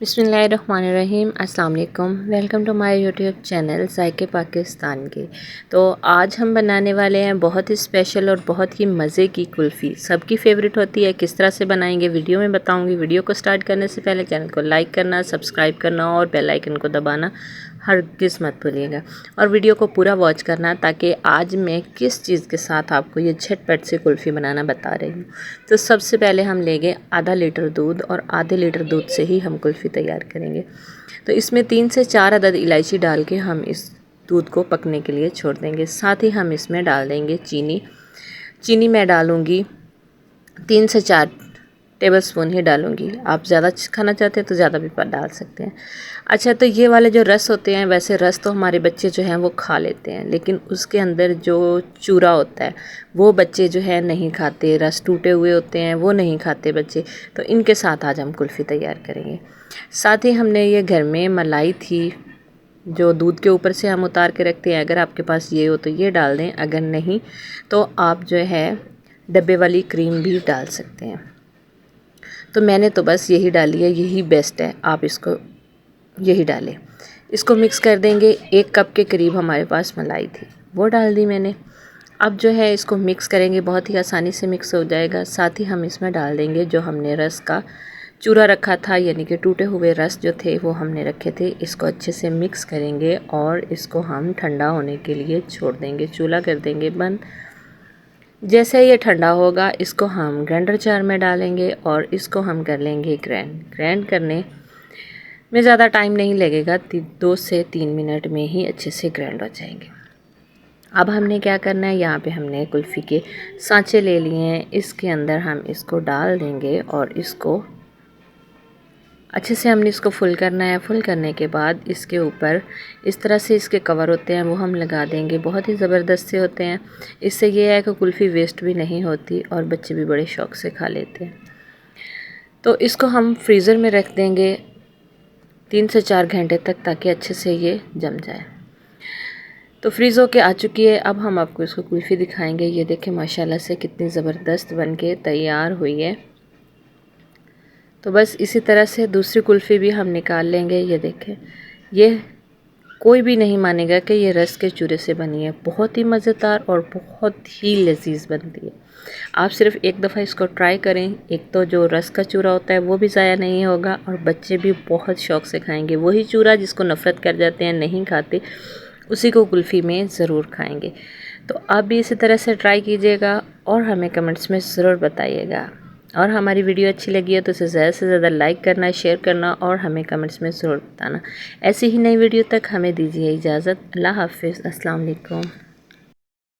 बिस्मिल्लाहिर्रहमानिर्रहीम अस्सलाम वालेकुम। Welcome to my YouTube channel ज़ायके पाकिस्तान के। तो आज हम बनाने वाले हैं बहुत ही स्पेशल और बहुत ही मज़े की कुल्फ़ी। सबकी फेवरेट होती है। किस तरह से बनाएंगे वीडियो में बताऊंगी। वीडियो को स्टार्ट करने से पहले चैनल को लाइक करना, सब्सक्राइब करना और बेल आइकन को दबाना हरगिज़ मत भूलिएगा। और वीडियो को पूरा वॉच करना ताकि आज मैं किस चीज़ के साथ आपको ये झटपट से कुल्फ़ी बनाना बता रही हूँ। तो सबसे पहले हम लेंगे आधा लीटर दूध और आधे लीटर दूध से ही हम कुल्फ़ी तैयार करेंगे। तो इसमें 3 से 4 अदद इलायची डाल के हम इस दूध को पकने के लिए छोड़ देंगे। साथ ही हम इसमें डाल देंगे चीनी। चीनी मैं डालूँगी 3 से 4 टेबलस्पून ही डालूँगी। आप ज़्यादा खाना चाहते हैं तो ज़्यादा भी डाल सकते हैं। अच्छा, तो ये वाले जो रस होते हैं, वैसे रस तो हमारे बच्चे जो हैं वो खा लेते हैं, लेकिन उसके अंदर जो चूरा होता है वो बच्चे जो है नहीं खाते। रस टूटे हुए होते हैं वो नहीं खाते बच्चे। तो इनके साथ आज हम कुल्फ़ी तैयार करेंगे। साथ ही हमने ये घर में मलाई थी जो दूध के ऊपर से हम उतार के रखते हैं। अगर आपके पास ये हो तो ये डाल दें, अगर नहीं तो आप जो है डब्बे वाली क्रीम भी डाल सकते हैं। तो मैंने तो बस यही डाली है, यही बेस्ट है, आप इसको यही डालें। इसको मिक्स कर देंगे। 1 कप के करीब हमारे पास मलाई थी, वो डाल दी मैंने। अब जो है इसको मिक्स करेंगे, बहुत ही आसानी से मिक्स हो जाएगा। साथ ही हम इसमें डाल देंगे जो हमने रस का चूरा रखा था, यानी कि टूटे हुए रस जो थे वो हमने रखे थे। इसको अच्छे से मिक्स करेंगे और इसको हम ठंडा होने के लिए छोड़ देंगे। चूल्हा कर देंगे बंद। जैसे ये ठंडा होगा इसको हम ग्राइंडर जार में डालेंगे और इसको हम कर लेंगे ग्राइंड करने में ज़्यादा टाइम नहीं लगेगा। 2 से 3 मिनट में ही अच्छे से ग्राइंड हो जाएंगे। अब हमने क्या करना है, यहाँ पे हमने कुल्फ़ी के सांचे ले लिए हैं। इसके अंदर हम इसको डाल देंगे और इसको अच्छे से हमने इसको फुल करना है। फुल करने के बाद इसके ऊपर इस तरह से इसके कवर होते हैं वो हम लगा देंगे। बहुत ही ज़बरदस्त से होते हैं। इससे ये है कि कुल्फ़ी वेस्ट भी नहीं होती और बच्चे भी बड़े शौक़ से खा लेते हैं। तो इसको हम फ्रीज़र में रख देंगे 3 से 4 घंटे तक, ताकि अच्छे से ये जम जाए। तो फ्रीज़ होके आ चुकी है। अब हम आपको इसको कुल्फ़ी दिखाएंगे। ये देखें माशाल्लाह से कितनी ज़बरदस्त बन के तैयार हुई है। तो बस इसी तरह से दूसरी कुल्फ़ी भी हम निकाल लेंगे। ये देखें, ये कोई भी नहीं मानेगा कि ये रस के चूरे से बनी है। बहुत ही मज़ेदार और बहुत ही लजीज बनती है। आप सिर्फ एक दफ़ा इसको ट्राई करें। एक तो जो रस का चूरा होता है वो भी ज़ाया नहीं होगा और बच्चे भी बहुत शौक़ से खाएंगे। वही चूरा जिसको नफ़रत कर जाते हैं, नहीं खाते, उसी को कुल्फ़ी में ज़रूर खाएंगे। तो आप भी इसी तरह से ट्राई कीजिएगा और हमें कमेंट्स में ज़रूर बताइएगा। और हमारी वीडियो अच्छी लगी है तो इसे ज़्यादा से ज़्यादा लाइक करना, शेयर करना और हमें कमेंट्स में ज़रूर बताना। ऐसी ही नई वीडियो तक हमें दीजिए इजाज़त। अल्लाह हाफ़िज़। अस्सलाम वालेकुम।